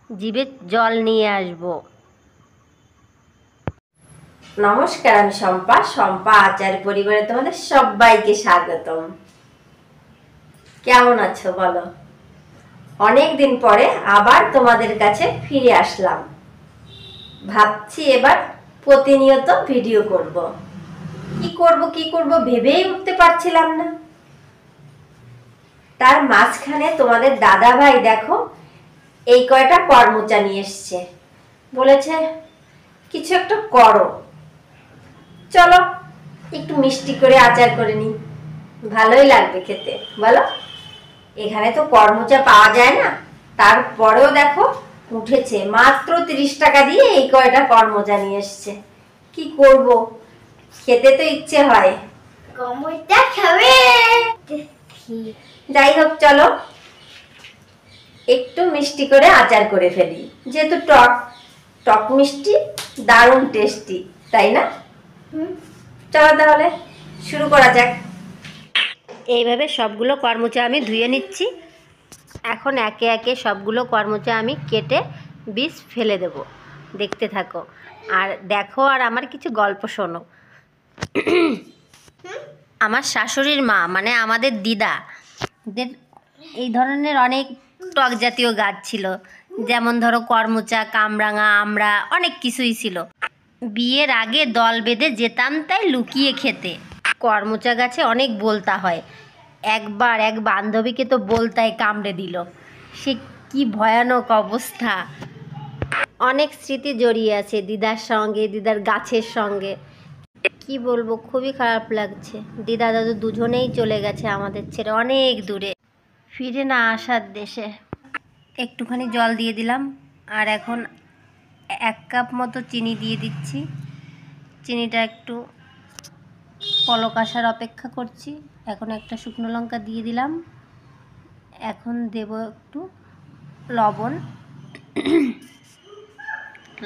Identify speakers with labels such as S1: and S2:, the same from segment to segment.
S1: জিভে জল নিয়ে আসবো। নমস্কার, আমি শম্পা। শম্পা আচার পরিবারে তোমাদের সবাইকে স্বাগতম। কেমন আছো বলো? অনেক দিন পরে আবার তোমাদের কাছে ফিরে আসলাম। ভাবছি এবার প্রতিনিয়ত ভিডিও করব। কি করব ভেবেই উঠতে পারছিলাম না। তার মাঝখানে তোমাদের দাদা ভাই দেখো এই কয়টা কর্মচা নিয়ে এসছে, বলেছে কিছু একটা করো, চলো একটু মিষ্টি করে আচার করে নি, ভালোই লাগবে খেতে বলো। এখানে তো কর্মচা পাওয়া যায় না, তারপরেও দেখো উঠেছে মাত্র 30 টাকা দিয়ে এই কয়টা কর্মচা নিয়ে এসছে। কি করব, খেতে তো ইচ্ছে হয়। কর্মচা খাবে, যাই হোক চলো একটু মিষ্টি করে আচার করে ফেলি, যেহেতু টক টক মিষ্টি দারুণ টেস্টি, তাই না? চলো তাহলে শুরু করা যাক। এইভাবে সবগুলো কর্মচা আমি ধুয়ে নিচ্ছি। এখন একে একে সবগুলো কর্মচা আমি কেটে বীজ ফেলে দেব। দেখতে থাকো আর দেখো, আর আমার কিছু গল্প শোনো। আমার শাশুড়ির মা মানে আমাদের দিদাদের এই ধরনের অনেক টক জাতীয় গাছ ছিল, যেমন ধরো কর্মচা, কামরাঙা, আমড়া, অনেক কিছুই ছিল। বিয়ের আগে দল বেঁধে যেতাম তাই লুকিয়ে খেতে। কর্মচা গাছে অনেক বোলতা হয়। একবার এক বান্ধবীকে তো বোলতায় কামড়ে দিল, সে কি ভয়ানক অবস্থা। অনেক স্মৃতি জড়িয়ে আছে দিদার সঙ্গে, দিদার গাছের সঙ্গে। কি বলবো, খুবই খারাপ লাগছে। দিদা দাদু দুজনেই চলে গেছে আমাদের ছেড়ে অনেক দূরে, ফিরে না আসার দেশে। একটুখানি জল দিয়ে দিলাম, আর এখন 1 কাপ মতো চিনি দিয়ে দিচ্ছি। চিনিটা একটু পলক আসার অপেক্ষা করছি। এখন একটা শুকনো লঙ্কা দিয়ে দিলাম। এখন দেব একটু লবণ।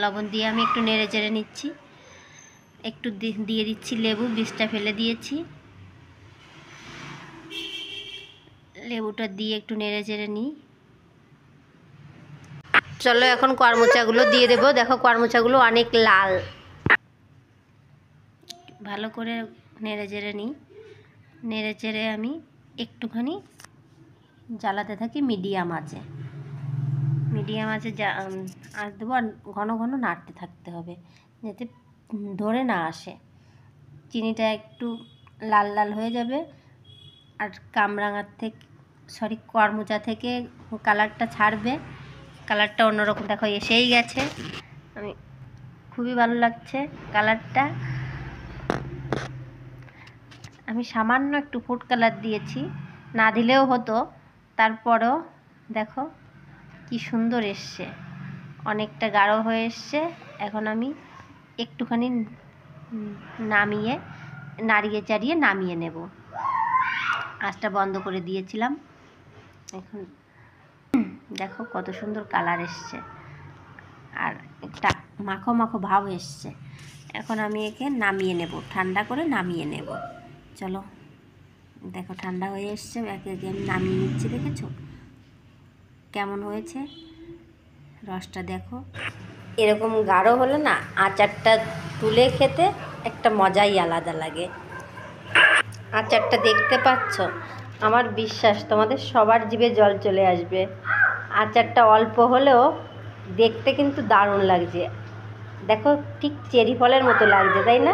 S1: লবণ দিয়ে আমি একটু নেড়ে চেড়ে নিচ্ছি। একটু দিয়ে দিচ্ছি লেবু, বীজটা ফেলে দিয়েছি। লেবুটা দিয়ে একটু নেড়ে চেড়ে নিই। চলো এখন কর্মচাগুলো দিয়ে দেবো। দেখো কর্মচাগুলো অনেক লাল। ভালো করে নেড়ে চেড়ে নিই। নেড়ে চেড়ে আমি একটুখানি জ্বালাতে থাকি মিডিয়াম আঁচে। মিডিয়াম আঁচে আঁচ দেবো, আর ঘন ঘন নাড়তে থাকতে হবে যাতে ধরে না আসে। চিনিটা একটু লাল লাল হয়ে যাবে, আর কর্মচা থেকে কালারটা ছাড়বে। কালারটা অন্যরকম দেখো এসেই গেছে। আমি খুবই ভালো লাগছে কালারটা। আমি সামান্য একটু ফুড কালার দিয়েছি, না দিলেও হতো, তারপরেও দেখো কি সুন্দর এসছে, অনেকটা গাঢ় হয়ে এসছে। এখন আমি একটুখানি নাড়িয়ে চাড়িয়ে নামিয়ে নেব। আঁচটা বন্ধ করে দিয়েছিলাম। এখন দেখো কত সুন্দর কালার এসছে, আর একটা মাখো মাখো ভাব এসছে। এখন আমি একে নামিয়ে নেব, ঠান্ডা করে নামিয়ে নেব। চলো দেখো ঠান্ডা হয়ে এসছে, একে একে আমি নামিয়ে নিচ্ছি। দেখেছো কেমন হয়েছে? রসটা দেখো, এরকম গাঢ় হলে না আচারটা তুলে খেতে একটা মজাই আলাদা লাগে। আচারটা দেখতে পাচ্ছ? আমার বিশ্বাস তোমাদের সবার জিভে জল চলে আসবে। আচারটা অল্প হলেও দেখতে কিন্তু দারুণ লাগছে। দেখো ঠিক চেরি ফলের মতো লাগছে, তাই না?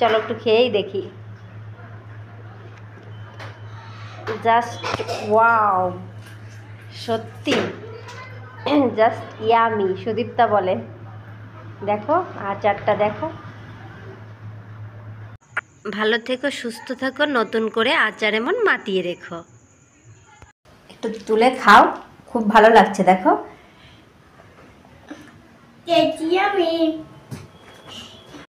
S1: চলো একটু খেয়েই দেখি। জাস্ট ওয়াও, সত্যি জাস্ট ইয়ামি, সুদীপ্তা বলে। দেখো আচারটা দেখো। ভালো থেকো, সুস্থ থাকো, নতুন করে আচার এমন মাতিয়ে রেখো। একটু তুলে খাও, খুব ভালো লাগছে দেখো।